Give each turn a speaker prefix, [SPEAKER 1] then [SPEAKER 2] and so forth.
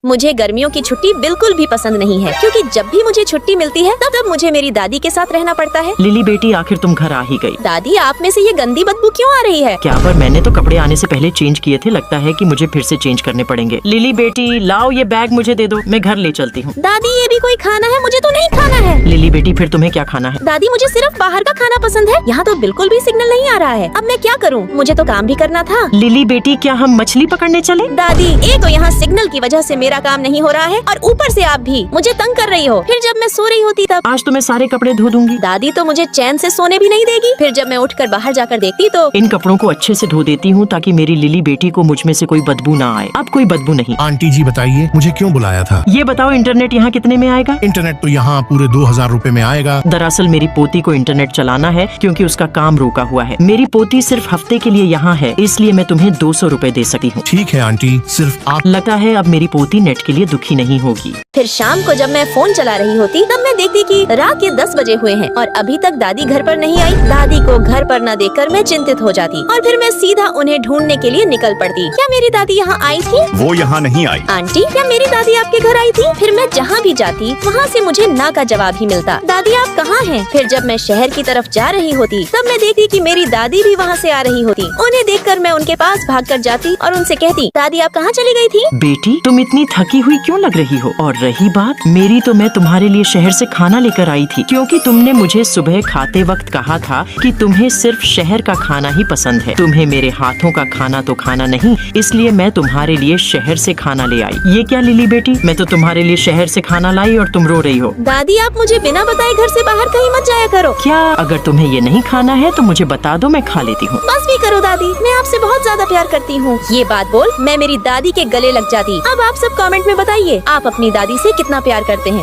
[SPEAKER 1] मुझे गर्मियों की छुट्टी बिल्कुल भी पसंद नहीं है, क्योंकि जब भी मुझे छुट्टी मिलती है तब मुझे मेरी दादी के साथ रहना पड़ता है।
[SPEAKER 2] लिली बेटी, आखिर तुम घर आ ही गई।
[SPEAKER 1] दादी, आप में से ये गंदी बदबू क्यों आ रही है?
[SPEAKER 2] क्या पर मैंने तो कपड़े आने से पहले चेंज किए थे, लगता है कि मुझे फिर से चेंज करने पड़ेंगे। लिली बेटी, लाओ ये बैग मुझे दे दो, मैं घर ले चलती हूँ।
[SPEAKER 1] दादी, ये भी कोई खाना है? मुझे तो नहीं खाना है।
[SPEAKER 2] लिली बेटी, फिर तुम्हें क्या खाना है?
[SPEAKER 1] दादी, मुझे सिर्फ बाहर का खाना पसंद है। यहाँ तो बिल्कुल भी सिग्नल नहीं आ रहा है। अब मैं क्या करूँ? मुझे तो काम भी करना था।
[SPEAKER 2] लिली बेटी, क्या हम मछली पकड़ने चले?
[SPEAKER 1] दादी, एक तो यहाँ सिग्नल की वजह से मेरा काम नहीं हो रहा है और ऊपर से आप भी मुझे तंग कर रही हो। फिर जब मैं सो रही होती तब।
[SPEAKER 2] आज तो मैं सारे कपड़े धो दूंगी।
[SPEAKER 1] दादी तो मुझे चैन से सोने भी नहीं देगी। फिर जब मैं उठकर बाहर जाकर देखती तो।
[SPEAKER 2] इन कपड़ों को अच्छे से धो देती हूँ ताकि मेरी लिली बेटी को मुझ में से कोई बदबू ना आए। अब कोई बदबू नहीं।
[SPEAKER 3] आंटी जी बताइए, मुझे क्यों बुलाया था?
[SPEAKER 2] ये बताओ, इंटरनेट यहाँ कितने में आएगा?
[SPEAKER 3] इंटरनेट तो यहाँ पूरे 2000 रूपए में आएगा।
[SPEAKER 2] दरअसल मेरी पोती को इंटरनेट चलाना है, क्योंकि उसका काम रोका हुआ है। मेरी पोती सिर्फ हफ्ते के लिए यहाँ है, इसलिए मैं तुम्हें 200 रूपए दे सकती हूँ।
[SPEAKER 3] ठीक है आंटी, सिर्फ आप।
[SPEAKER 2] लगता है अब मेरी पोती नेट के लिए दुखी नहीं होगी।
[SPEAKER 1] फिर शाम को जब मैं फोन चला रही होती तब मैं देखती कि रात के 10 बजे हुए हैं और अभी तक दादी घर पर नहीं आई। दादी को घर पर न देखकर मैं चिंतित हो जाती और फिर मैं सीधा उन्हें ढूंढने के लिए निकल पड़ती। क्या मेरी दादी यहाँ आई थी?
[SPEAKER 4] वो यहाँ नहीं आई।
[SPEAKER 1] आंटी, क्या मेरी दादी आपके घर आई थी? फिर मैं जहाँ भी जाती वहाँ से मुझे ना का जवाब ही मिलता। दादी, आप कहाँ हैं? फिर जब मैं शहर की तरफ जा रही होती तब मैं देखती कि मेरी दादी भी वहाँ से आ रही होती। उन्हें देखकर मैं उनके पास भागकर जाती और उनसे कहती, दादी आप कहाँ चली गई थी?
[SPEAKER 2] बेटी, तुम इतनी थकी हुई क्यों लग रही हो? और रही बात मेरी, तो मैं तुम्हारे लिए शहर से खाना लेकर आई थी, क्योंकि तुमने मुझे सुबह खाते वक्त कहा था कि तुम्हें सिर्फ शहर का खाना ही पसंद है। तुम्हें मेरे हाथों का खाना तो खाना नहीं, इसलिए मैं तुम्हारे लिए शहर से खाना ले आई। ये क्या लिली बेटी, मैं तो तुम्हारे लिए शहर से खाना लाई और तुम रो रही हो।
[SPEAKER 1] दादी, आप मुझे बिना बताए घर से बाहर कहीं मत जाया करो।
[SPEAKER 2] क्या? अगर तुम्हें ये नहीं खाना है तो मुझे बता दो, मैं खा लेती हूँ।
[SPEAKER 1] बस भी करो दादी, मैं आपसे बहुत ज्यादा प्यार करती हूँ। ये बात बोल मैं मेरी दादी के गले लग जाती। अब आप सब कमेंट में बताइए, आप अपनी दादी से कितना प्यार करते हैं।